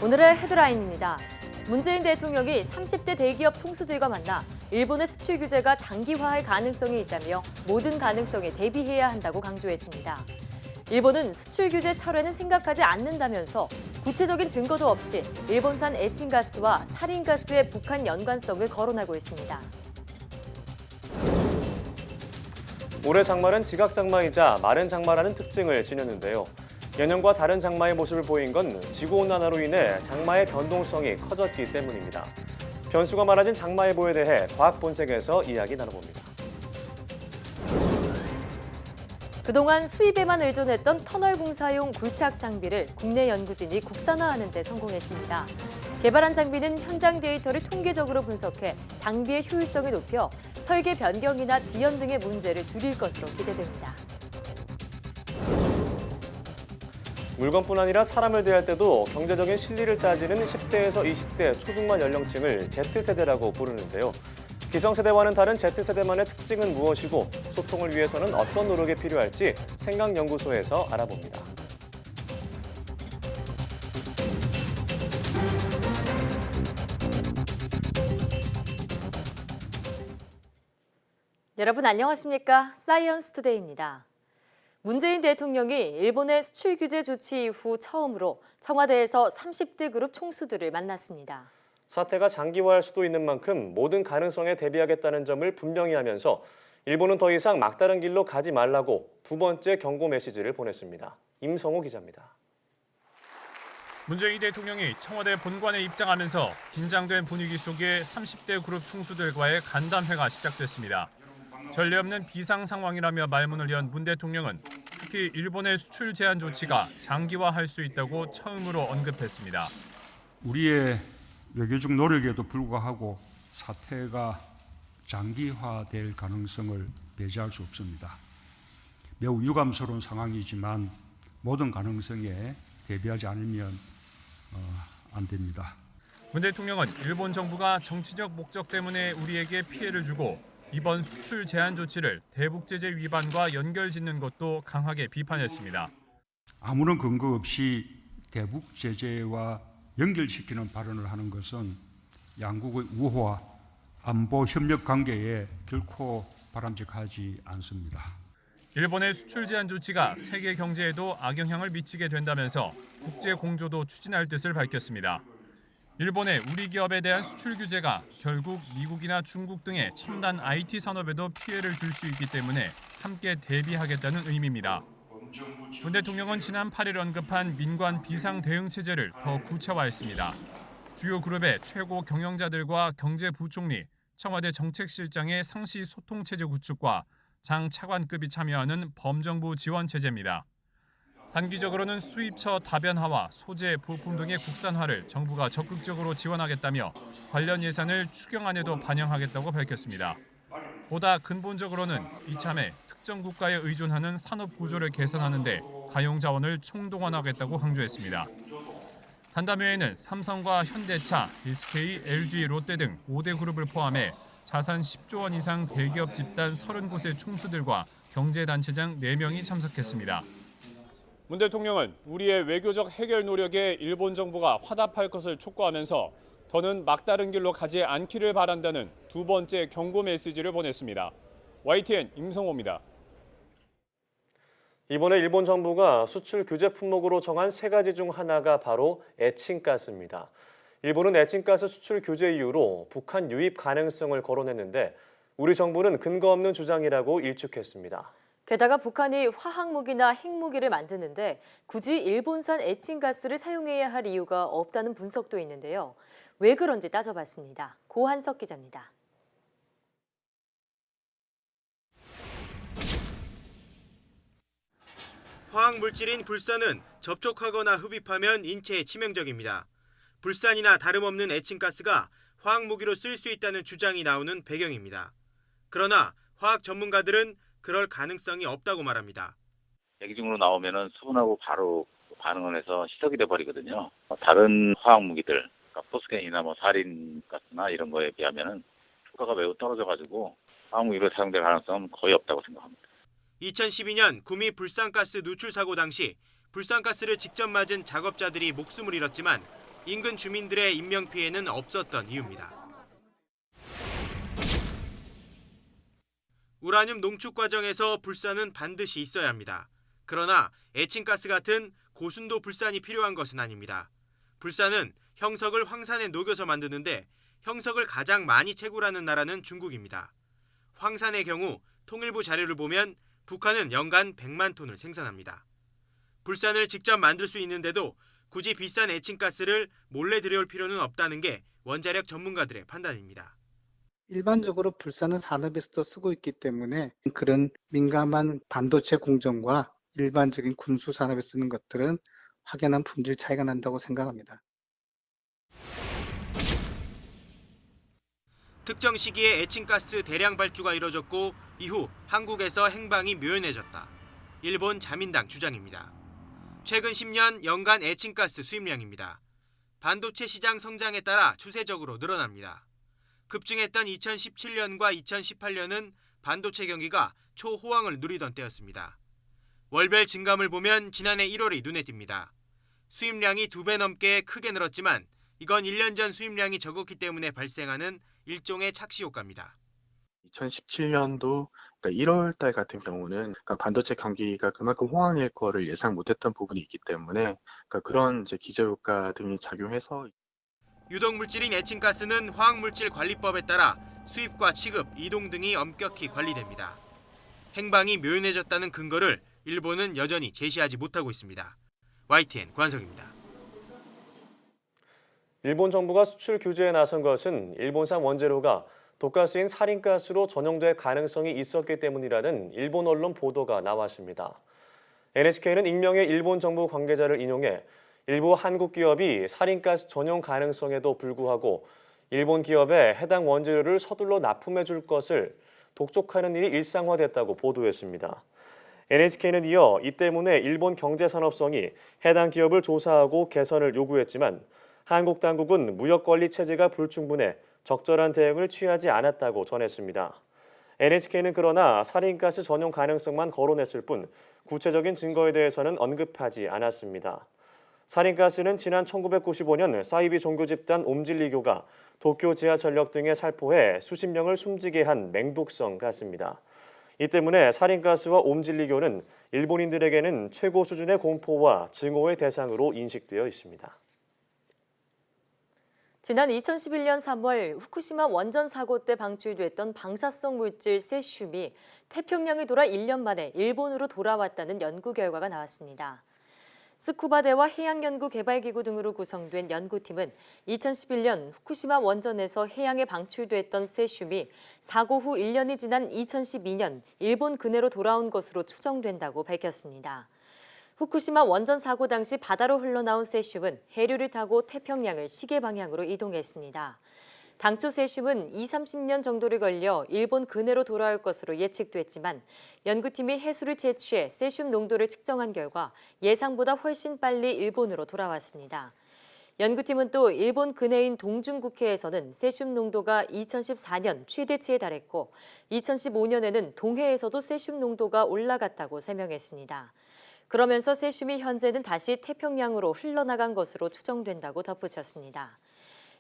오늘의 헤드라인입니다. 문재인 대통령이 30대 대기업 총수들과 만나 일본의 수출 규제가 장기화할 가능성이 있다며 모든 가능성에 대비해야 한다고 강조했습니다. 일본은 수출 규제 철회는 생각하지 않는다면서 구체적인 증거도 없이 일본산 에친가스와 사린가스의 북한 연관성을 거론하고 있습니다. 올해 장마는 지각장마이자 마른 장마라는 특징을 지녔는데요. 예년과 다른 장마의 모습을 보인 건 지구온난화로 인해 장마의 변동성이 커졌기 때문입니다. 변수가 많아진 장마 예보에 대해 과학 본색에서 이야기 나눠봅니다. 그동안 수입에만 의존했던 터널 공사용 굴착 장비를 국내 연구진이 국산화하는 데 성공했습니다. 개발한 장비는 현장 데이터를 통계적으로 분석해 장비의 효율성을 높여 설계 변경이나 지연 등의 문제를 줄일 것으로 기대됩니다. 물건뿐 아니라 사람을 대할 때도 경제적인 실리를 따지는 10대에서 20대 초중반 연령층을 Z세대라고 부르는데요. 기성세대와는 다른 Z세대만의 특징은 무엇이고 소통을 위해서는 어떤 노력이 필요할지 생각연구소에서 알아봅니다. 여러분 안녕하십니까? 사이언스 투데이입니다. 문재인 대통령이 일본의 수출 규제 조치 이후 처음으로 청와대에서 30대 그룹 총수들을 만났습니다. 사태가 장기화할 수도 있는 만큼 모든 가능성에 대비하겠다는 점을 분명히 하면서 일본은 더 이상 막다른 길로 가지 말라고 두 번째 경고 메시지를 보냈습니다. 임성호 기자입니다. 문재인 대통령이 청와대 본관에 입장하면서 긴장된 분위기 속에 30대 그룹 총수들과의 간담회가 시작됐습니다. 전례 없는 비상 상황이라며 말문을 연 문 대통령은 특히 일본의 수출 제한 조치가 장기화할 수 있다고 처음으로 언급했습니다. 우리의 외교적 노력에도 불구하고 사태가 장기화될 가능성을 배제할 수 없습니다. 매우 유감스러운 상황이지만 모든 가능성에 대비하지 않으면 안 됩니다. 문 대통령은 일본 정부가 정치적 목적 때문에 우리에게 피해를 주고 이번 수출 제한 조치를 대북 제재 위반과 연결짓는 것도 강하게 비판했습니다. 아무런 근거 없이 대북 제재와 연결시키는 발언을 하는 것은 양국의 우호와 안보 협력 관계에 결코 바람직하지 않습니다. 일본의 수출 제한 조치가 세계 경제에도 악영향을 미치게 된다면서 국제 공조도 추진할 뜻을 밝혔습니다. 일본의 우리 기업에 대한 수출 규제가 결국 미국이나 중국 등의 첨단 IT 산업에도 피해를 줄 수 있기 때문에 함께 대비하겠다는 의미입니다. 문 대통령은 지난 8일 언급한 민관 비상 대응 체제를 더 구체화했습니다. 주요 그룹의 최고 경영자들과 경제부총리, 청와대 정책실장의 상시 소통 체제 구축과 장 차관급이 참여하는 범정부 지원 체제입니다. 단기적으로는 수입처 다변화와 소재, 부품 등의 국산화를 정부가 적극적으로 지원하겠다며 관련 예산을 추경안에도 반영하겠다고 밝혔습니다. 보다 근본적으로는 이참에 특정 국가에 의존하는 산업 구조를 개선하는 데 가용 자원을 총동원하겠다고 강조했습니다. 간담회에는 삼성과 현대차, SK, LG, 롯데 등 5대 그룹을 포함해 자산 10조 원 이상 대기업 집단 30곳의 총수들과 경제단체장 4명이 참석했습니다. 문 대통령은 우리의 외교적 해결 노력에 일본 정부가 화답할 것을 촉구하면서 더는 막다른 길로 가지 않기를 바란다는 두 번째 경고 메시지를 보냈습니다. YTN 임성호입니다. 이번에 일본 정부가 수출 규제 품목으로 정한 세 가지 중 하나가 바로 에친가스입니다. 일본은 에친가스 수출 규제 이후로 북한 유입 가능성을 거론했는데 우리 정부는 근거 없는 주장이라고 일축했습니다. 게다가 북한이 화학무기나 핵무기를 만드는데 굳이 일본산 에친가스를 사용해야 할 이유가 없다는 분석도 있는데요. 왜 그런지 따져봤습니다. 고한석 기자입니다. 화학물질인 불산은 접촉하거나 흡입하면 인체에 치명적입니다. 불산이나 다름없는 에친가스가 화학무기로 쓸 수 있다는 주장이 나오는 배경입니다. 그러나 화학 전문가들은 그럴 가능성이 없다고 말합니다. 대기중으로 나오면은 수분하고 바로 반응을 해서 희석이 돼버리거든요. 다른 화학 무기들, 그러니까 포스겐이나 사린가스나 이런 거에 비하면은 효과가 매우 떨어져가지고 화학 무기로 사용될 가능성은 거의 없다고 생각합니다. 2012년 구미 불산가스 누출 사고 당시 불산가스를 직접 맞은 작업자들이 목숨을 잃었지만 인근 주민들의 인명피해는 없었던 이유입니다. 우라늄 농축 과정에서 불산은 반드시 있어야 합니다. 그러나 에칭가스 같은 고순도 불산이 필요한 것은 아닙니다. 불산은 형석을 황산에 녹여서 만드는데 형석을 가장 많이 채굴하는 나라는 중국입니다. 황산의 경우 통일부 자료를 보면 북한은 연간 100만 톤을 생산합니다. 불산을 직접 만들 수 있는데도 굳이 비싼 에칭가스를 몰래 들여올 필요는 없다는 게 원자력 전문가들의 판단입니다. 일반적으로 불산은 산업에서도 쓰고 있기 때문에 그런 민감한 반도체 공정과 일반적인 군수 산업에 쓰는 것들은 확연한 품질 차이가 난다고 생각합니다. 특정 시기에 에칭가스 대량 발주가 이뤄졌고 이후 한국에서 행방이 묘연해졌다. 일본 자민당 주장입니다. 최근 10년 연간 에칭가스 수입량입니다. 반도체 시장 성장에 따라 추세적으로 늘어납니다. 급증했던 2017년과 2018년은 반도체 경기가 초호황을 누리던 때였습니다. 월별 증감을 보면 지난해 1월이 눈에 띕니다. 수입량이 2배 넘게 크게 늘었지만 이건 1년 전 수입량이 적었기 때문에 발생하는 일종의 착시 효과입니다. 2017년도 1월 달 같은 경우는 반도체 경기가 그만큼 호황일 거를 예상 못했던 부분이 있기 때문에 그런 기저효과 등이 작용해서 유독물질인 에칭가스는 화학물질관리법에 따라 수입과 취급, 이동 등이 엄격히 관리됩니다. 행방이 묘연해졌다는 근거를 일본은 여전히 제시하지 못하고 있습니다. YTN 관석입니다. 일본 정부가 수출 규제에 나선 것은 일본산 원재료가 독가스인 사린가스로 전용될 가능성이 있었기 때문이라는 일본 언론 보도가 나왔습니다. NHK는 익명의 일본 정부 관계자를 인용해 일부 한국 기업이 사린가스 전용 가능성에도 불구하고 일본 기업에 해당 원재료를 서둘러 납품해 줄 것을 독촉하는 일이 일상화됐다고 보도했습니다. NHK는 이어 이 때문에 일본 경제산업성이 해당 기업을 조사하고 개선을 요구했지만 한국 당국은 무역관리 체제가 불충분해 적절한 대응을 취하지 않았다고 전했습니다. NHK는 그러나 사린가스 전용 가능성만 거론했을 뿐 구체적인 증거에 대해서는 언급하지 않았습니다. 사린가스는 지난 1995년 사이비 종교집단 옴질리교가 도쿄 지하철역 등에 살포해 수십 명을 숨지게 한 맹독성 가스입니다. 이 때문에 사린가스와 옴질리교는 일본인들에게는 최고 수준의 공포와 증오의 대상으로 인식되어 있습니다. 지난 2011년 3월 후쿠시마 원전 사고 때 방출됐던 방사성 물질 세슘이 태평양을 돌아 1년 만에 일본으로 돌아왔다는 연구 결과가 나왔습니다. 스쿠바대와 해양연구개발기구 등으로 구성된 연구팀은 2011년 후쿠시마 원전에서 해양에 방출됐던 세슘이 사고 후 1년이 지난 2012년 일본 근해로 돌아온 것으로 추정된다고 밝혔습니다. 후쿠시마 원전 사고 당시 바다로 흘러나온 세슘은 해류를 타고 태평양을 시계 방향으로 이동했습니다. 당초 세슘은 20-30년 정도를 걸려 일본 근해로 돌아올 것으로 예측됐지만 연구팀이 해수를 채취해 세슘 농도를 측정한 결과 예상보다 훨씬 빨리 일본으로 돌아왔습니다. 연구팀은 또 일본 근해인 동중국해에서는 세슘 농도가 2014년 최대치에 달했고 2015년에는 동해에서도 세슘 농도가 올라갔다고 설명했습니다. 그러면서 세슘이 현재는 다시 태평양으로 흘러나간 것으로 추정된다고 덧붙였습니다.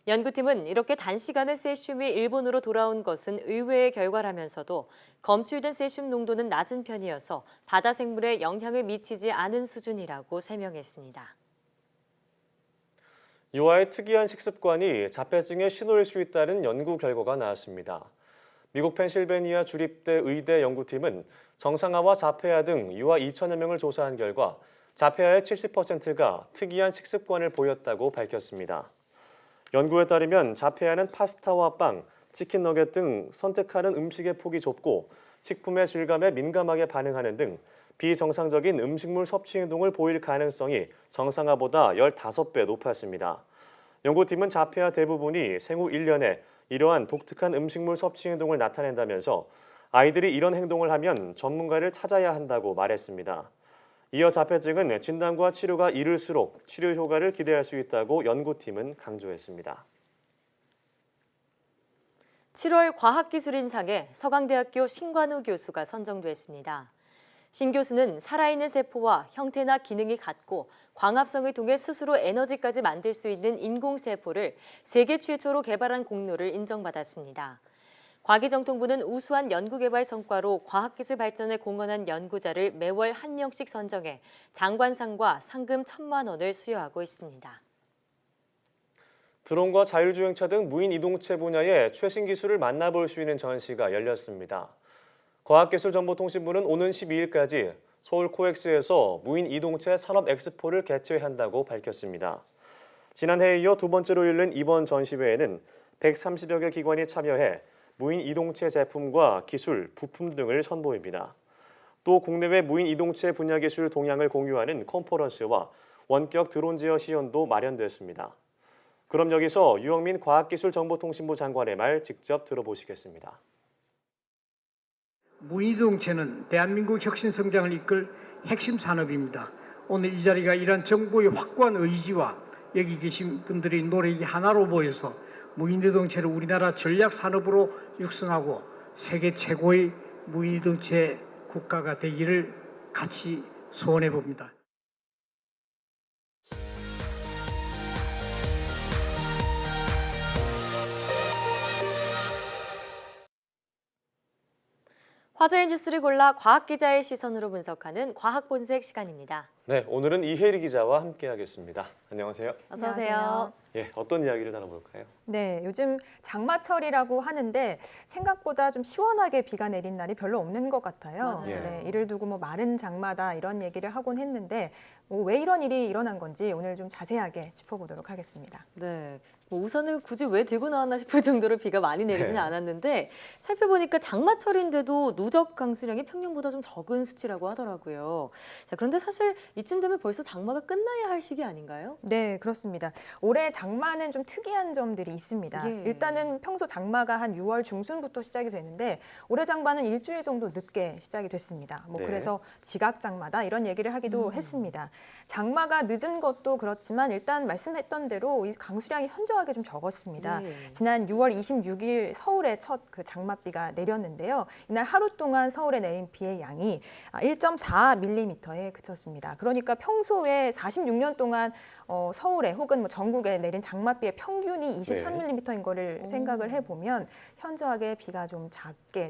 연구팀은 이렇게 단시간에 세슘이 일본으로 돌아온 것은 의외의 결과라면서도 검출된 세슘 농도는 낮은 편이어서 바다 생물에 영향을 미치지 않은 수준이라고 설명했습니다. 유아의 특이한 식습관이 자폐증의 신호일 수 있다는 연구 결과가 나왔습니다. 미국 펜실베니아 주립대 의대 연구팀은 정상아와 자폐아 등 유아 2천여 명을 조사한 결과 자폐아의 70%가 특이한 식습관을 보였다고 밝혔습니다. 연구에 따르면 자폐아는 파스타와 빵, 치킨 너겟 등 선택하는 음식의 폭이 좁고 식품의 질감에 민감하게 반응하는 등 비정상적인 음식물 섭취 행동을 보일 가능성이 정상아보다 15배 높았습니다. 연구팀은 자폐아 대부분이 생후 1년에 이러한 독특한 음식물 섭취 행동을 나타낸다면서 아이들이 이런 행동을 하면 전문가를 찾아야 한다고 말했습니다. 이어 자폐증은 진단과 치료가 이를수록 치료 효과를 기대할 수 있다고 연구팀은 강조했습니다. 7월 과학기술인상에 서강대학교 신관우 교수가 선정됐습니다. 신 교수는 살아있는 세포와 형태나 기능이 같고 광합성을 통해 스스로 에너지까지 만들 수 있는 인공세포를 세계 최초로 개발한 공로를 인정받았습니다. 과기정통부는 우수한 연구개발 성과로 과학기술 발전에 공헌한 연구자를 매월 1명씩 선정해 장관상과 상금 1,000만 원을 수여하고 있습니다. 드론과 자율주행차 등 무인 이동체 분야의 최신 기술을 만나볼 수 있는 전시가 열렸습니다. 과학기술정보통신부는 오는 12일까지 서울 코엑스에서 무인 이동체 산업 엑스포를 개최한다고 밝혔습니다. 지난해에 이어 두 번째로 열린 이번 전시회에는 130여 개 기관이 참여해 무인 이동체 제품과 기술, 부품 등을 선보입니다. 또 국내외 무인 이동체 분야 기술 동향을 공유하는 컨퍼런스와 원격 드론 제어 시연도 마련됐습니다. 그럼 여기서 유영민 과학기술정보통신부 장관의 말 직접 들어보시겠습니다. 무인이동체는 대한민국 혁신 성장을 이끌 핵심 산업입니다. 오늘 이 자리가 이러한 정부의 확고한 의지와 여기 계신 분들의 노력이 하나로 모여서 무인이동체를 우리나라 전략 산업으로 육성하고 세계 최고의 무인이동체 국가가 되기를 같이 소원해 봅니다. 화제의 뉴스를 골라 과학기자의 시선으로 분석하는 과학본색 시간입니다. 네, 오늘은 이혜리 기자와 함께하겠습니다. 안녕하세요. 어서 오세요. 예, 어떤 이야기를 나눠볼까요? 네, 요즘 장마철이라고 하는데 생각보다 좀 시원하게 비가 내린 날이 별로 없는 것 같아요. 맞아요. 네, 이를 두고 뭐 마른 장마다 이런 얘기를 하곤 했는데 왜 이런 일이 일어난 건지 오늘 좀 자세하게 짚어보도록 하겠습니다. 네, 뭐 우선은 굳이 왜 들고 나왔나 싶을 정도로 비가 많이 내리지는 네. 않았는데 살펴보니까 장마철인데도 누적 강수량이 평년보다 좀 적은 수치라고 하더라고요. 자, 그런데 사실 이쯤 되면 벌써 장마가 끝나야 할 시기 아닌가요? 네, 그렇습니다. 올해 장마는 좀 특이한 점들이 있습니다. 예. 일단은 평소 장마가 한 6월 중순부터 시작이 되는데 올해 장마는 일주일 정도 늦게 시작이 됐습니다. 뭐 네. 그래서 지각장마다 이런 얘기를 하기도 했습니다. 장마가 늦은 것도 그렇지만 일단 말씀했던 대로 이 강수량이 현저하게 좀 적었습니다. 예. 지난 6월 26일 서울에 첫 그 장맛비가 내렸는데요. 이날 하루 동안 서울에 내린 비의 양이 1.4mm에 그쳤습니다. 그러니까 평소에 46년 동안 서울에 혹은 뭐 전국에 내린 장맛비의 평균이 23mm인 거를 생각을 해보면 현저하게 비가 좀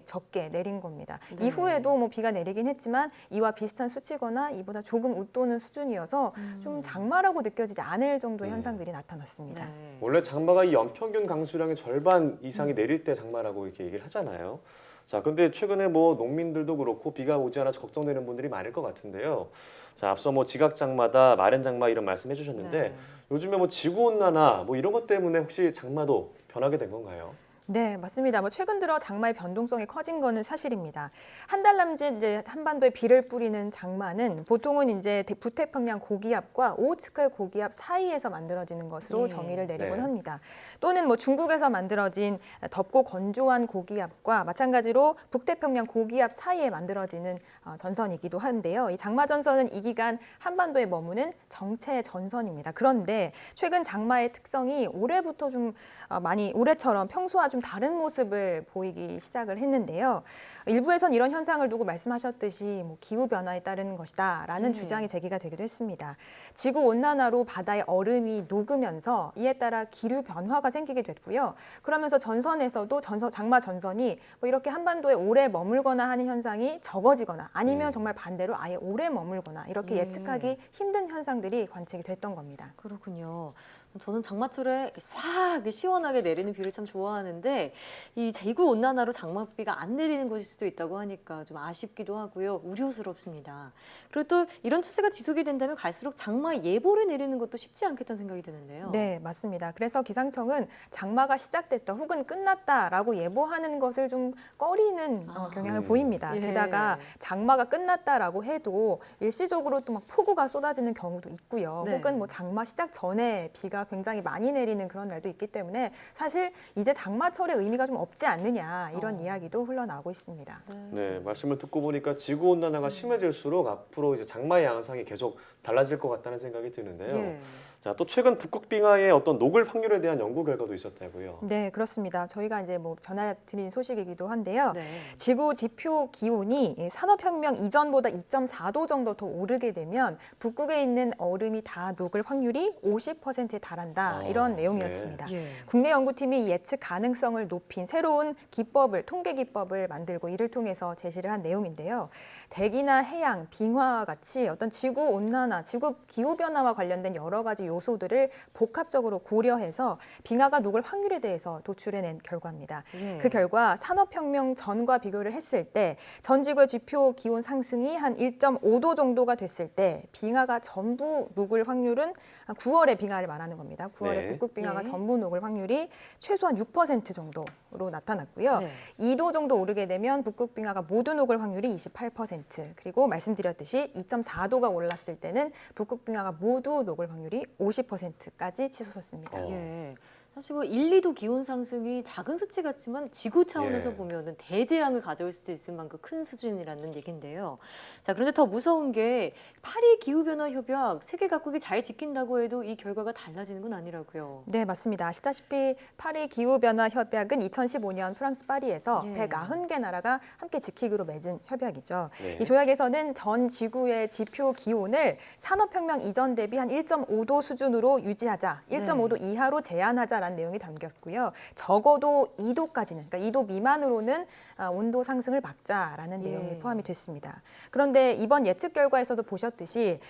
적게 내린 겁니다. 네. 이후에도 뭐 비가 내리긴 했지만 이와 비슷한 수치거나 이보다 조금 웃도는 수준이어서 좀 장마라고 느껴지지 않을 정도의 현상들이 나타났습니다. 네. 원래 장마가 이 연평균 강수량의 절반 이상이 내릴 때 장마라고 이렇게 얘기를 하잖아요. 자, 근데 최근에 뭐 농민들도 그렇고 비가 오지 않아서 걱정되는 분들이 많을 것 같은데요. 자, 앞서 뭐 지각장마다 마른 장마 이런 말씀해 주셨는데 네. 요즘에 뭐 지구온난화 뭐 이런 것 때문에 혹시 장마도 변하게 된 건가요? 네, 맞습니다. 뭐 최근 들어 장마의 변동성이 커진 거는 사실입니다. 한 달 남짓 이제 한반도에 비를 뿌리는 장마는 보통은 이제 북태평양 고기압과 오호츠크의 고기압 사이에서 만들어지는 것으로 예. 정의를 내리곤 네. 합니다. 또는 뭐 중국에서 만들어진 덥고 건조한 고기압과 마찬가지로 북태평양 고기압 사이에 만들어지는 전선이기도 한데요. 이 장마 전선은 이 기간 한반도에 머무는 정체 전선입니다. 그런데 최근 장마의 특성이 올해부터 좀 많이 올해처럼 평소와 좀 다른 모습을 보이기 시작을 했는데요. 일부에선 이런 현상을 두고 말씀하셨듯이 뭐 기후 변화에 따른 것이다라는 주장이 제기가 되기도 했습니다. 지구 온난화로 바다의 얼음이 녹으면서 이에 따라 기류 변화가 생기게 됐고요. 그러면서 전선에서도 장마 전선이 뭐 이렇게 한반도에 오래 머물거나 하는 현상이 적어지거나 아니면 정말 반대로 아예 오래 머물거나 이렇게 예측하기 힘든 현상들이 관측이 됐던 겁니다. 그렇군요. 저는 장마철에 싹 시원하게 내리는 비를 참 좋아하는데 이 지구 온난화로 장맛비가 안 내리는 것일 수도 있다고 하니까 좀 아쉽기도 하고요. 우려스럽습니다. 그리고 또 이런 추세가 지속이 된다면 갈수록 장마 예보를 내리는 것도 쉽지 않겠다는 생각이 드는데요. 네, 맞습니다. 그래서 기상청은 장마가 시작됐다 혹은 끝났다라고 예보하는 것을 좀 꺼리는 경향을 보입니다. 예. 게다가 장마가 끝났다라고 해도 일시적으로 또 막 폭우가 쏟아지는 경우도 있고요. 네. 혹은 뭐 장마 시작 전에 비가 굉장히 많이 내리는 그런 날도 있기 때문에 사실 이제 장마철의 의미가 좀 없지 않느냐 이런 이야기도 흘러나오고 있습니다. 네, 말씀을 듣고 보니까 지구 온난화가 심해질수록 앞으로 이제 장마의 양상이 계속 달라질 것 같다는 생각이 드는데요. 예. 자, 또 최근 북극 빙하의 어떤 녹을 확률에 대한 연구 결과도 있었다고요. 네, 그렇습니다. 저희가 이제 뭐 전해드린 소식이기도 한데요. 네. 지구 지표 기온이 산업혁명 이전보다 2.4도 정도 더 오르게 되면 북극에 있는 얼음이 다 녹을 확률이 50%에 달한다. 이런 내용이었습니다. 예. 국내 연구팀이 예측 가능성을 높인 새로운 기법을, 통계 기법을 만들고 이를 통해서 제시를 한 내용인데요. 대기나 해양, 빙하와 같이 어떤 지구 온난화, 지구 기후 변화와 관련된 여러 가지 요소들을 복합적으로 고려해서 빙하가 녹을 확률에 대해서 도출해낸 결과입니다. 예. 그 결과 산업혁명 전과 비교를 했을 때 전 지구의 지표 기온 상승이 한 1.5도 정도가 됐을 때 빙하가 전부 녹을 확률은 9월의 빙하를 말하는 겁니다. 9월의 네. 북극 빙하가 네. 전부 녹을 확률이 최소한 6% 정도로 나타났고요. 네. 2도 정도 오르게 되면 북극 빙하가 모두 녹을 확률이 28%, 그리고 말씀드렸듯이 2.4도가 올랐을 때는 북극 빙하가 모두 녹을 확률이 50%까지 치솟았습니다. 예. 사실 뭐 1, 2도 기온 상승이 작은 수치 같지만 지구 차원에서 예. 보면은 대재앙을 가져올 수도 있을 만큼 큰 수준이라는 얘긴데요. 자, 그런데 더 무서운 게 파리 기후변화 협약 세계 각국이 잘 지킨다고 해도 이 결과가 달라지는 건 아니라고요. 네, 맞습니다. 아시다시피 파리 기후변화 협약은 2015년 프랑스 파리에서 예. 190개 나라가 함께 지키기로 맺은 협약이죠. 네. 이 조약에서는 전 지구의 지표 기온을 산업혁명 이전 대비 한 1.5도 수준으로 유지하자, 1.5도 이하로 제한하자라는 내용이 담겼고요. 적어도 2도까지는, 그러니까 2도 미만으로는 온도 상승을 막자라는 내용이 예. 포함이 됐습니다. 그런데 이번 예측 결과에서도 보셨듯이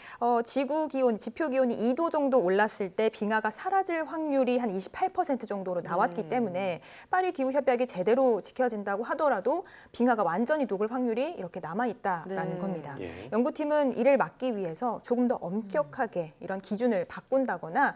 지구 기온, 지표 기온이 2도 정도 올랐을 때 빙하가 사라질 확률이 한 28% 정도로 나왔기 네. 때문에 파리 기후 협약이 제대로 지켜진다고 하더라도 빙하가 완전히 녹을 확률이 이렇게 남아 있다라는 네. 겁니다. 예. 연구팀은 이를 막기 위해서 조금 더 엄격하게 이런 기준을 바꾼다거나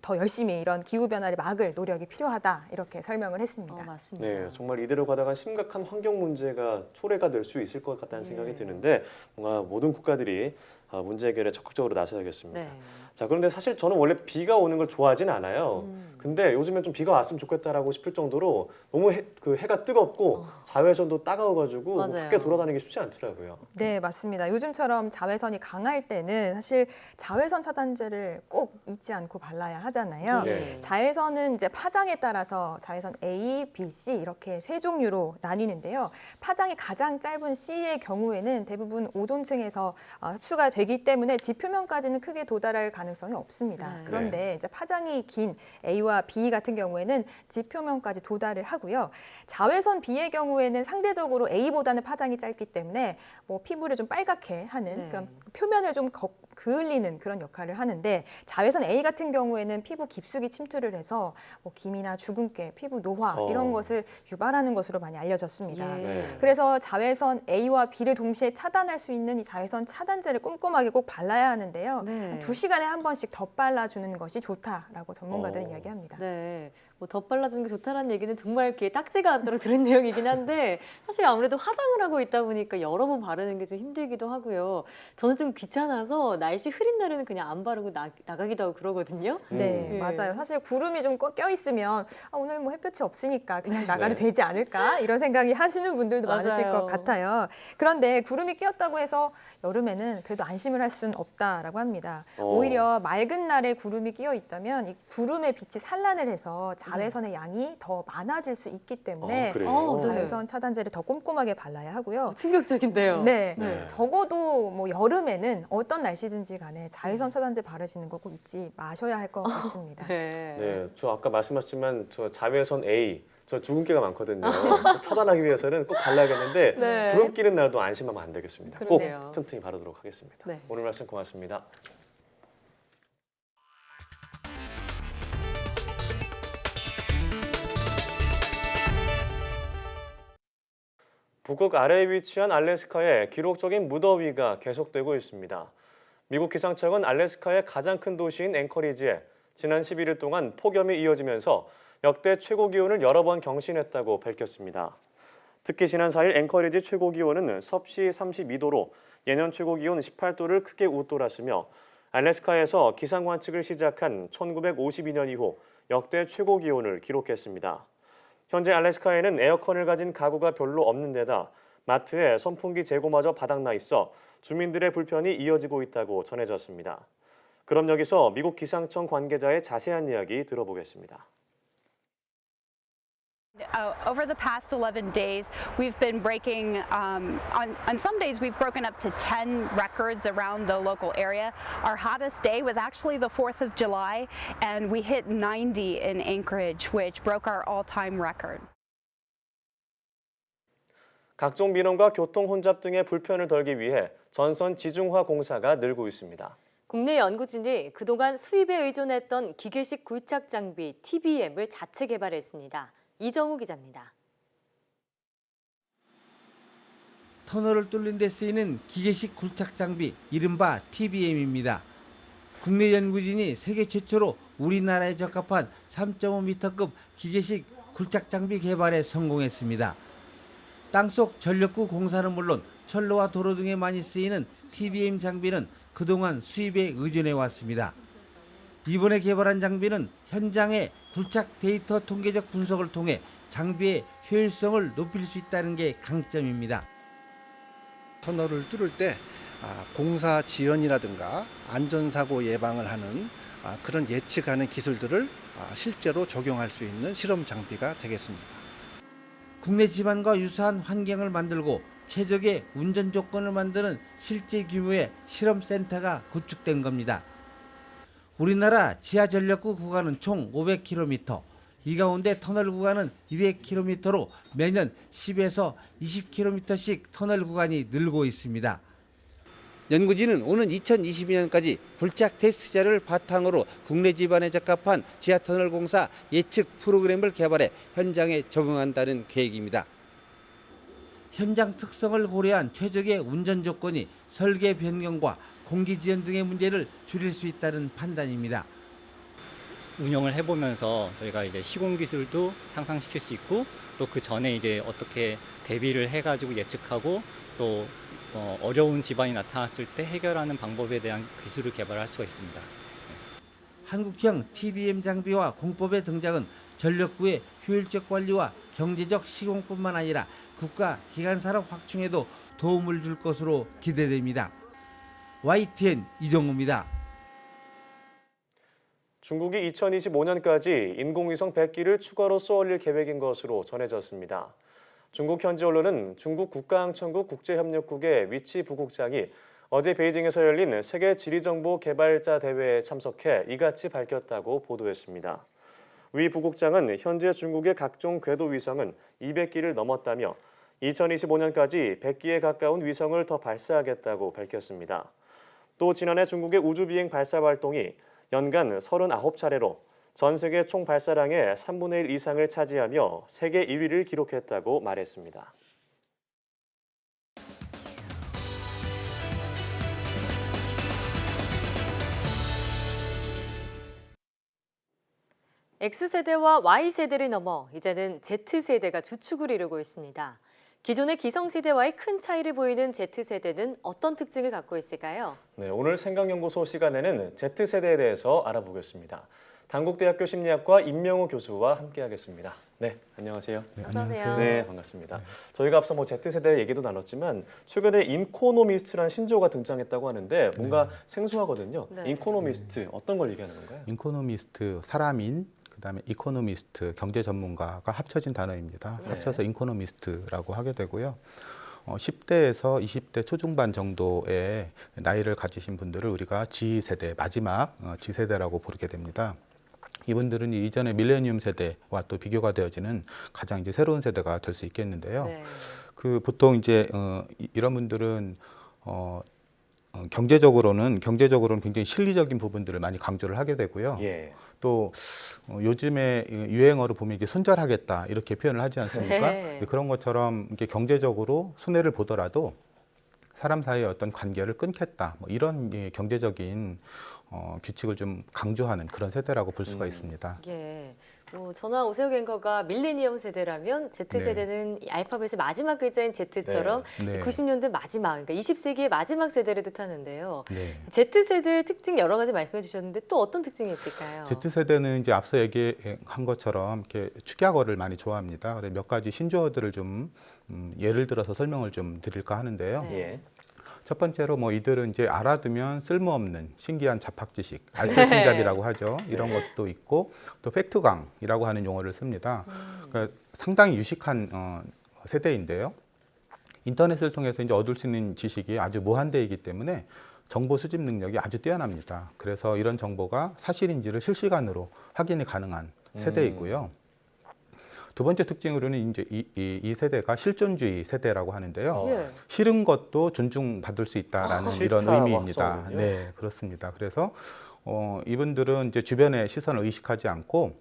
더 열심히 이런 기후 변화를 막을 노력이 필요하다 이렇게 설명을 했습니다. 맞습니다. 네, 정말 이대로 가다가 심각한 환경 문제가 초래가 될 수 있을 것 같다는 생각이 예. 드는데 뭔가 모든 국가들이 문제 해결에 적극적으로 나서야겠습니다. 네. 자, 그런데 사실 저는 원래 비가 오는 걸 좋아하진 않아요. 근데 요즘엔 좀 비가 왔으면 좋겠다라고 싶을 정도로 너무 해가 뜨겁고 자외선도 따가워가지고 뭐 맞아요. 밖에 돌아다니기 쉽지 않더라고요. 네, 맞습니다. 요즘처럼 자외선이 강할 때는 사실 자외선 차단제를 꼭 잊지 않고 발라야 하잖아요. 네. 자외선은 이제 파장에 따라서 자외선 A, B, C 이렇게 세 종류로 나뉘는데요. 파장이 가장 짧은 C의 경우에는 대부분 오존층에서 흡수가 되기 때문에 지표면까지는 크게 도달할 가능성이 없습니다. 네. 그런데 이제 파장이 긴 A와 B 같은 경우에는 지표면까지 도달을 하고요. 자외선 B의 경우에는 상대적으로 A보다는 파장이 짧기 때문에 뭐 피부를 좀 빨갛게 하는 네. 그런 표면을 좀 그을리는 그런 역할을 하는데, 자외선 A 같은 경우에는 피부 깊숙이 침투를 해서 뭐 기미나 주근깨, 피부 노화 이런 것을 유발하는 것으로 많이 알려졌습니다. 예. 네. 그래서 자외선 A와 B를 동시에 차단할 수 있는 이 자외선 차단제를 꼼꼼하게 꼭 발라야 하는데요. 네. 한 2시간에 한 번씩 덧발라주는 것이 좋다라고 전문가들은 이야기합니다. 네. 뭐 덧발라주는 게 좋다는 얘기는 정말 귀에 딱지가 않도록 들은 내용이긴 한데 사실 아무래도 화장을 하고 있다 보니까 여러 번 바르는 게 좀 힘들기도 하고요. 저는 좀 귀찮아서 날씨 흐린 날에는 그냥 안 바르고 나가기도 하고 그러거든요. 네, 예. 맞아요. 사실 구름이 좀 껴있으면 오늘 뭐 햇볕이 없으니까 그냥 나가도 네. 되지 않을까 이런 생각이 하시는 분들도 많으실 맞아요. 것 같아요. 그런데 구름이 끼었다고 해서 여름에는 그래도 안심을 할 수는 없다라고 합니다. 오히려 맑은 날에 구름이 끼어 있다면 이 구름의 빛이 산란을 해서 자외선의 양이 더 많아질 수 있기 때문에 그래요? 네. 자외선 차단제를 더 꼼꼼하게 발라야 하고요. 충격적인데요. 네. 네. 적어도 뭐 여름에는 어떤 날씨든지 간에 자외선 차단제 바르시는 거 꼭 잊지 마셔야 할 것 같습니다. 네. 네, 저 아까 말씀하셨지만 저 자외선 A, 저 주근깨가 많거든요. 꼭 차단하기 위해서는 꼭 발라야겠는데 네. 구름 끼는 날도 안심하면 안 되겠습니다. 그러네요. 꼭 틈틈이 바르도록 하겠습니다. 네. 오늘 말씀 고맙습니다. 북극 아래에 위치한 알래스카에 기록적인 무더위가 계속되고 있습니다. 미국 기상청은 알래스카의 가장 큰 도시인 앵커리지에 지난 11일 동안 폭염이 이어지면서 역대 최고 기온을 여러 번 경신했다고 밝혔습니다. 특히 지난 4일 앵커리지 최고 기온은 섭씨 32도로 예년 최고 기온 18도를 크게 웃돌았으며 알래스카에서 기상 관측을 시작한 1952년 이후 역대 최고 기온을 기록했습니다. 현재 알래스카에는 에어컨을 가진 가구가 별로 없는 데다 마트에 선풍기 재고마저 바닥나 있어 주민들의 불편이 이어지고 있다고 전해졌습니다. 그럼 여기서 미국 기상청 관계자의 자세한 이야기 들어보겠습니다. Over the past 11 days, we've been breaking, on some days we've broken up to 10 records around the local area. Our hottest day was actually the 4th of July, and we hit 90 in Anchorage, which broke our all-time record. 각종 민원과 교통 혼잡 등의 불편을 덜기 위해 전선 지중화 공사가 늘고 있습니다. 국내 연구진이 그동안 수입에 의존했던 기계식 굴착 장비 TBM을 자체 개발했습니다. 이정우 기자입니다. 터널을 뚫는 데 쓰이는 기계식 굴착 장비, 이른바 TBM입니다. 국내 연구진이 세계 최초로 우리나라에 적합한 3.5m급 기계식 굴착 장비 개발에 성공했습니다. 땅속 전력구 공사는 물론 철로와 도로 등에 많이 쓰이는 TBM 장비는 그동안 수입에 의존해 왔습니다. 이번에 개발한 장비는 현장의 굴착 데이터 통계적 분석을 통해 장비의 효율성을 높일 수 있다는 게 강점입니다. 터널을 뚫을 때 공사 지연이라든가 안전사고 예방을 하는 그런 예측하는 기술들을 실제로 적용할 수 있는 실험 장비가 되겠습니다. 국내 지반과 유사한 환경을 만들고 최적의 운전 조건을 만드는 실제 규모의 실험센터가 구축된 겁니다. 우리나라 지하 전력구 구간은 총 500km, 이 가운데 터널 구간은 200km로 매년 10에서 20km씩 터널 구간이 늘고 있습니다. 연구진은 오는 2022년까지 굴착 테스트 자료를 바탕으로 국내 지반에 적합한 지하터널 공사 예측 프로그램을 개발해 현장에 적용한다는 계획입니다. 현장 특성을 고려한 최적의 운전 조건이 설계 변경과 공기 지연 등의 문제를 줄일 수 있다는 판단입니다. 운영을 해보면서 저희가 이제 시공 기술도 향상시킬 수 있고 또 그 전에 이제 어떻게 대비를 해가지고 예측하고 또 어려운 지반이 나타났을 때 해결하는 방법에 대한 기술을 개발할 수가 있습니다. 한국형 TBM 장비와 공법의 등장은 전력구의 효율적 관리와 경제적 시공뿐만 아니라 국가 기관 산업 확충에도 도움을 줄 것으로 기대됩니다. YTN 이정우입니다. 중국이 2025년까지 인공위성 100기를 추가로 쏘아올릴 계획인 것으로 전해졌습니다. 중국 현지 언론은 중국 국가항천국 국제협력국의 위치 부국장이 어제 베이징에서 열린 세계 지리정보 개발자 대회에 참석해 이같이 밝혔다고 보도했습니다. 위 부국장은 현재 중국의 각종 궤도 위성은 200기를 넘었다며 2025년까지 100기에 가까운 위성을 더 발사하겠다고 밝혔습니다. 또 지난해 중국의 우주비행 발사 활동이 연간 39차례로 전 세계 총 발사량의 3분의 1 이상을 차지하며 세계 1위를 기록했다고 말했습니다. X세대와 Y세대를 넘어 이제는 Z세대가 주축을 이루고 있습니다. 기존의 기성세대와의 큰 차이를 보이는 Z세대는 어떤 특징을 갖고 있을까요? 네, 오늘 생각연구소 시간에는 Z세대에 대해서 알아보겠습니다. 단국대학교 심리학과 임명우 교수와 함께하겠습니다. 네, 안녕하세요. 네, 안녕하세요. 네, 반갑습니다. 저희가 앞서 Z세대 얘기도 나눴지만 최근에 인코노미스트라는 신조어가 등장했다고 하는데 뭔가 생소하거든요. 네. 인코노미스트 어떤 걸 얘기하는 건가요? 인코노미스트 사람인 그다음에 이코노미스트 경제 전문가가 합쳐진 단어입니다. 네. 합쳐서 인코노미스트라고 하게 되고요. 10대에서 20대 초중반 정도의 나이를 가지신 분들을 우리가 G세대, 마지막 G세대라고 부르게 됩니다. 이분들은 이전의 밀레니엄 세대와 또 비교가 되어지는 가장 이제 새로운 세대가 될 수 있겠는데요. 네. 그 보통 이제 이런 분들은 경제적으로는 굉장히 실리적인 부분들을 많이 강조를 하게 되고요. 예. 또 요즘에 유행어로 보면 이게 손절하겠다 이렇게 표현을 하지 않습니까? 네. 그런 것처럼 이게 경제적으로 손해를 보더라도 사람 사이의 어떤 관계를 끊겠다 뭐 이런 경제적인 규칙을 좀 강조하는 그런 세대라고 볼 수가 있습니다. 예. 저나 오세혁 앵커가 밀레니엄 세대라면 Z세대는 이 알파벳의 마지막 글자인 Z처럼 네. 90년대 마지막, 그러니까 20세기의 마지막 세대를 뜻하는데요. 네. Z세대의 특징 여러 가지 말씀해 주셨는데 또 어떤 특징이 있을까요? Z세대는 이제 앞서 얘기한 것처럼 이렇게 축약어를 많이 좋아합니다. 그래서 몇 가지 신조어들을 좀 예를 들어서 설명을 좀 드릴까 하는데요. 예. 첫 번째로 뭐 이들은 이제 알아두면 쓸모없는 신기한 잡학지식, 알쓸신잡이라고 하죠. 이런 것도 있고 또 팩트강이라고 하는 용어를 씁니다. 그러니까 상당히 유식한 세대인데요. 인터넷을 통해서 이제 얻을 수 있는 지식이 아주 무한대이기 때문에 정보 수집 능력이 아주 뛰어납니다. 그래서 이런 정보가 사실인지를 실시간으로 확인이 가능한 세대이고요. 두 번째 특징으로는 이제 이 세대가 실존주의 세대라고 하는데요. 예. 싫은 것도 존중받을 수 있다라는 이런 싫다라고 의미입니다. 합성하군요. 네, 그렇습니다. 그래서 이분들은 이제 주변의 시선을 의식하지 않고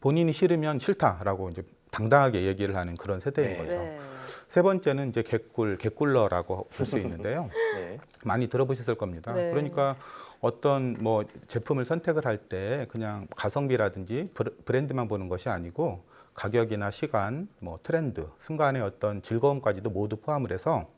본인이 싫으면 싫다라고 이제 당당하게 얘기를 하는 그런 세대인 네. 거죠. 네. 세 번째는 이제 개꿀러라고 볼 수 있는데요. 네. 많이 들어보셨을 겁니다. 네. 그러니까 어떤 뭐 제품을 선택을 할 때 그냥 가성비라든지 브랜드만 보는 것이 아니고 가격이나 시간, 뭐 트렌드, 순간의 어떤 즐거움까지도 모두 포함을 해서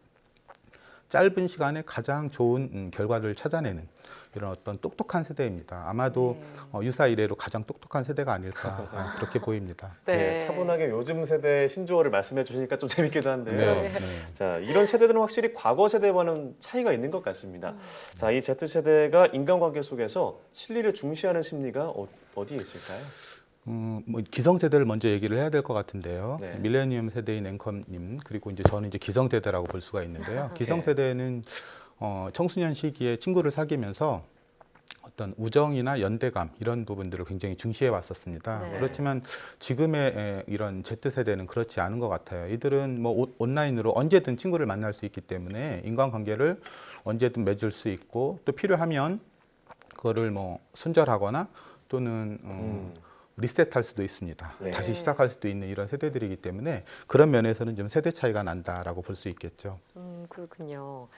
짧은 시간에 가장 좋은 결과를 찾아내는 이런 어떤 똑똑한 세대입니다. 아마도 유사 이래로 가장 똑똑한 세대가 아닐까 그렇게 보입니다. 네, 차분하게 요즘 세대 신조어를 말씀해 주시니까 좀 재밌기도 한데요. 네. 자, 이런 세대들은 확실히 과거 세대와는 차이가 있는 것 같습니다. 자, 이 Z세대가 인간관계 속에서 진리를 중시하는 심리가 어디에 있을까요? 뭐 기성세대를 먼저 얘기를 해야 될 것 같은데요. 네. 밀레니엄 세대인 앵커님 그리고 이제 저는 이제 기성세대라고 볼 수가 있는데요. 기성세대는 청소년 시기에 친구를 사귀면서 어떤 우정이나 연대감 이런 부분들을 굉장히 중시해 왔었습니다. 네. 그렇지만 지금의 이런 Z세대는 그렇지 않은 것 같아요. 이들은 뭐 온라인으로 언제든 친구를 만날 수 있기 때문에 인간관계를 언제든 맺을 수 있고 또 필요하면 그거를 뭐 손절하거나 또는 리셋할 수도 있습니다. 네. 다시 시작할 수도 있는 이런 세대들이기 때문에 그런 면에서는 좀 세대 차이가 난다라고 볼 수 있겠죠. 그렇군요.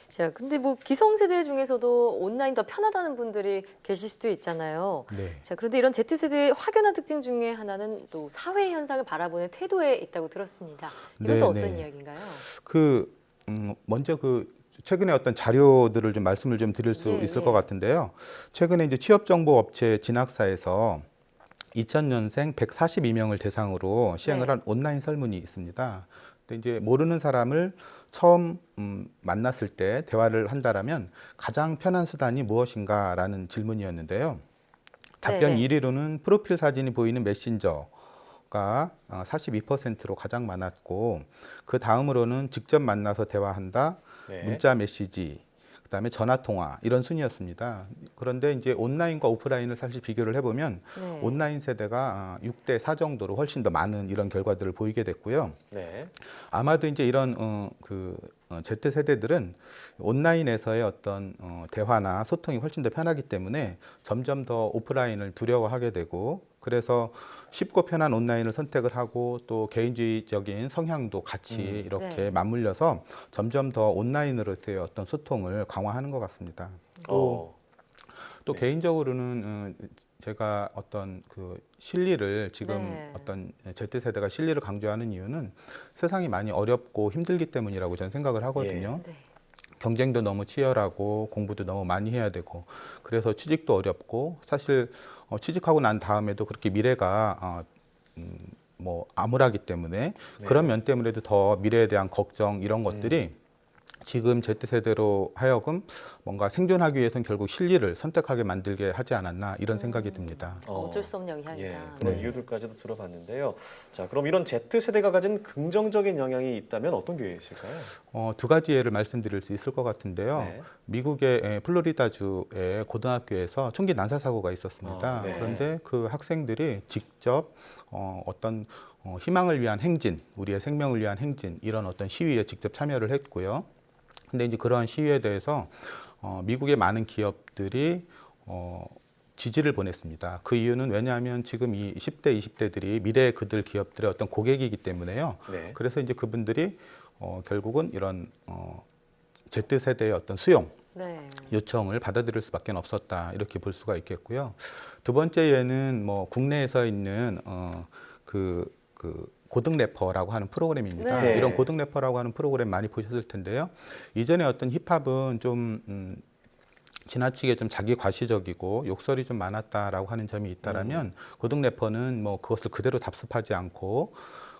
자, 근데 뭐 기성세대 중에서도 온라인 더 편하다는 분들이 계실 수도 있잖아요. 네. 자, 그런데 이런 Z세대의 확연한 특징 중에 하나는 또 사회 현상을 바라보는 태도에 있다고 들었습니다. 이건 또 어떤 이야기인가요? 먼저 최근에 어떤 자료들을 좀 말씀을 좀 드릴 수 있을 것 같은데요. 최근에 이제 취업정보업체 진학사에서 2000년생 142명을 대상으로 시행을 한 온라인 설문이 있습니다. 근데 이제 모르는 사람을 처음 만났을 때 대화를 한다라면 가장 편한 수단이 무엇인가라는 질문이었는데요. 답변 1위로는 프로필 사진이 보이는 메신저가 42%로 가장 많았고 그 다음으로는 직접 만나서 대화한다, 문자 메시지, 그다음에 전화 통화 이런 순이었습니다. 그런데 이제 온라인과 오프라인을 사실 비교를 해보면 온라인 세대가 6대 4 정도로 훨씬 더 많은 이런 결과들을 보이게 됐고요. 네. 아마도 이제 이런 Z 세대들은 온라인에서의 어떤 대화나 소통이 훨씬 더 편하기 때문에 점점 더 오프라인을 두려워하게 되고 그래서 쉽고 편한 온라인을 선택을 하고 또 개인주의적인 성향도 같이 이렇게 맞물려서 점점 더 온라인으로서의 어떤 소통을 강화하는 것 같습니다. 또 개인적으로는 제가 어떤 실리를 지금 어떤 Z세대가 실리를 강조하는 이유는 세상이 많이 어렵고 힘들기 때문이라고 저는 생각을 하거든요. 경쟁도 너무 치열하고 공부도 너무 많이 해야 되고 그래서 취직도 어렵고 사실 취직하고 난 다음에도 그렇게 미래가 뭐 암울하기 때문에 그런 면 때문에도 더 미래에 대한 걱정 이런 것들이 지금 Z세대로 하여금 뭔가 생존하기 위해서는 결국 실리를 선택하게 만들게 하지 않았나 이런 생각이 듭니다. 어쩔 수 없는 영향이다. 그런 이유들까지도 들어봤는데요. 자, 그럼 이런 Z세대가 가진 긍정적인 영향이 있다면 어떤 게 있을까요? 두 가지 예를 말씀드릴 수 있을 것 같은데요. 미국의 플로리다주의 고등학교에서 총기 난사 사고가 있었습니다. 그런데 그 학생들이 직접 어떤 희망을 위한 행진, 우리의 생명을 위한 행진 이런 어떤 시위에 직접 참여를 했고요. 근데 이제 그러한 시위에 대해서 미국의 많은 기업들이 지지를 보냈습니다. 그 이유는 왜냐하면 지금 이 10대, 20대들이 미래의 그들 기업들의 어떤 고객이기 때문에요. 그래서 이제 그분들이 결국은 이런 Z세대의 어떤 수용, 네. 요청을 받아들일 수밖에 없었다 이렇게 볼 수가 있겠고요. 두 번째 예는 뭐 국내에서 있는 고등 래퍼라고 하는 프로그램입니다. 네. 이런 고등 래퍼라고 하는 프로그램 많이 보셨을 텐데요. 이전에 어떤 힙합은 좀 지나치게 좀 자기 과시적이고 욕설이 좀 많았다라고 하는 점이 있다라면 고등 래퍼는 뭐 그것을 그대로 답습하지 않고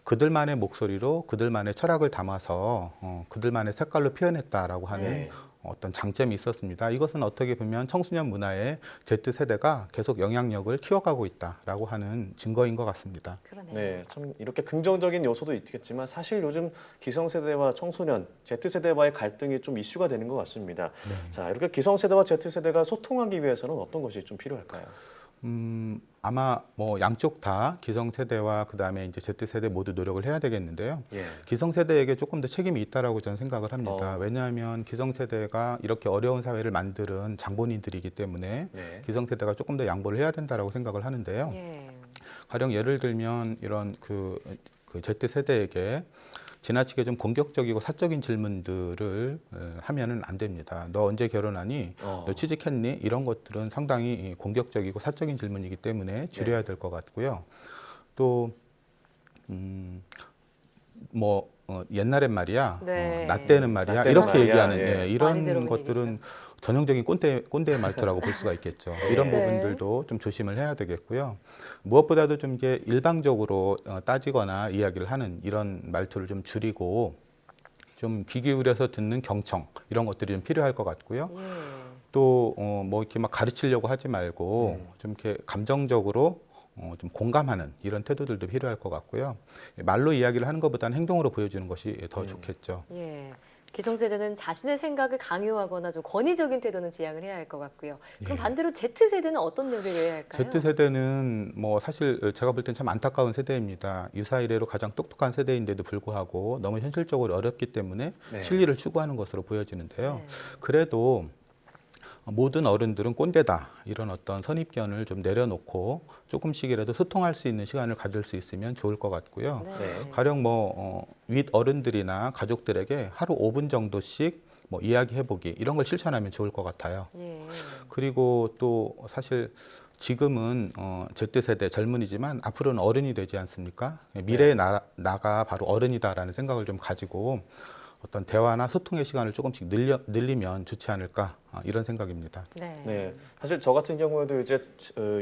그들만의 목소리로 그들만의 철학을 담아서 그들만의 색깔로 표현했다라고 하는 네. 어떤 장점이 있었습니다. 이것은 어떻게 보면 청소년 문화에 Z세대가 계속 영향력을 키워가고 있다라고 하는 증거인 것 같습니다. 네, 참 이렇게 긍정적인 요소도 있겠지만 사실 요즘 기성세대와 청소년, Z세대와의 갈등이 좀 이슈가 되는 것 같습니다. 네. 자, 이렇게 기성세대와 Z세대가 소통하기 위해서는 어떤 것이 좀 필요할까요? 아마 뭐 양쪽 다 기성세대와 그다음에 이제 Z세대 모두 노력을 해야 되겠는데요. 예. 기성세대에게 조금 더 책임이 있다라고 저는 생각을 합니다. 왜냐하면 기성세대가 이렇게 어려운 사회를 만드는 장본인들이기 때문에 네. 기성세대가 조금 더 양보를 해야 된다라고 생각을 하는데요. 가령 예를 들면 이런 그 Z세대에게 지나치게 좀 공격적이고 사적인 질문들을 하면은 안 됩니다. 너 언제 결혼하니? 너 취직했니? 이런 것들은 상당히 공격적이고 사적인 질문이기 때문에 줄여야 될 것 같고요. 또 옛날엔 말이야, 나 때는 말이야, 나 때는 이렇게 말이야. 얘기하는 예. 이런 것들은 전형적인 꼰대의 말투라고 볼 수가 있겠죠. 이런 네. 부분들도 좀 조심을 해야 되겠고요. 무엇보다도 좀 이게 일방적으로 따지거나 이야기를 하는 이런 말투를 좀 줄이고 좀 귀 기울여서 듣는 경청 이런 것들이 좀 필요할 것 같고요. 또 뭐 이렇게 막 가르치려고 하지 말고 좀 이렇게 감정적으로 좀 공감하는 이런 태도들도 필요할 것 같고요. 말로 이야기를 하는 것보다는 행동으로 보여주는 것이 더 좋겠죠. 예. 기성세대는 자신의 생각을 강요하거나 좀 권위적인 태도는 지양을 해야 할 것 같고요. 그럼 반대로 Z세대는 어떤 노력을 해야 할까요? Z세대는 뭐 사실 제가 볼 땐 참 안타까운 세대입니다. 유사 이래로 가장 똑똑한 세대인데도 불구하고 너무 현실적으로 어렵기 때문에 네. 실리를 추구하는 것으로 보여지는데요. 그래도 모든 어른들은 꼰대다 이런 어떤 선입견을 좀 내려놓고 조금씩이라도 소통할 수 있는 시간을 가질 수 있으면 좋을 것 같고요. 네. 가령 윗 어른들이나 가족들에게 하루 5분 정도씩 뭐 이야기해보기 이런 걸 실천하면 좋을 것 같아요. 그리고 또 사실 지금은 Z세대 젊은이지만 앞으로는 어른이 되지 않습니까? 미래의 나가 바로 어른이다라는 생각을 좀 가지고 어떤 대화나 소통의 시간을 조금씩 늘리면 좋지 않을까 이런 생각입니다. 네, 사실 저 같은 경우에도 이제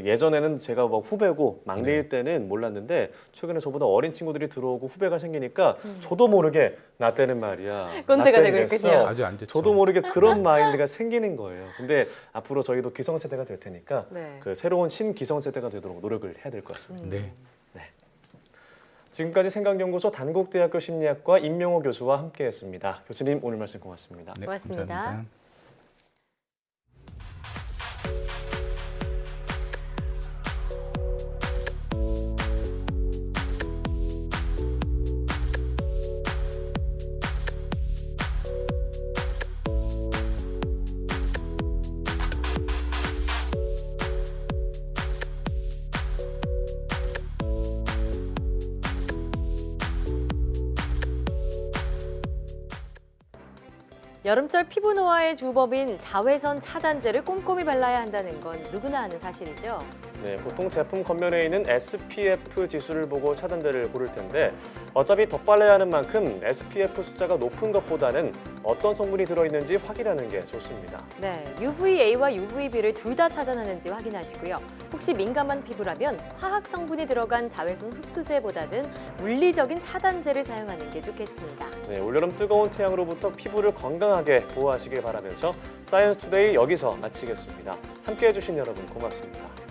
예전에는 제가 뭐 후배고 막내일 때는 몰랐는데 최근에 저보다 어린 친구들이 들어오고 후배가 생기니까 저도 모르게 나 때는 말이야. 꼰대가 나 되고 때는 있군요. 이랬어. 아주 안 좋죠. 저도 모르게 그런 마인드가 생기는 거예요. 근데 앞으로 저희도 기성세대가 될 테니까 그 새로운 신기성세대가 되도록 노력을 해야 될 것 같습니다. 네. 지금까지 생각연구소 단국대학교 심리학과 임명호 교수와 함께했습니다. 교수님 오늘 말씀 고맙습니다. 네, 고맙습니다. 감사합니다. 여름철 피부 노화의 주범인 자외선 차단제를 꼼꼼히 발라야 한다는 건 누구나 아는 사실이죠. 네, 보통 제품 겉면에 있는 SPF 지수를 보고 차단제를 고를 텐데 어차피 덧발라야 하는 만큼 SPF 숫자가 높은 것보다는 어떤 성분이 들어있는지 확인하는 게 좋습니다. 네, UVA와 UVB를 둘 다 차단하는지 확인하시고요. 혹시 민감한 피부라면 화학 성분이 들어간 자외선 흡수제보다는 물리적인 차단제를 사용하는 게 좋겠습니다. 네, 올여름 뜨거운 태양으로부터 피부를 건강하게 보호하시길 바라면서 사이언스 투데이 여기서 마치겠습니다. 함께해 주신 여러분 고맙습니다.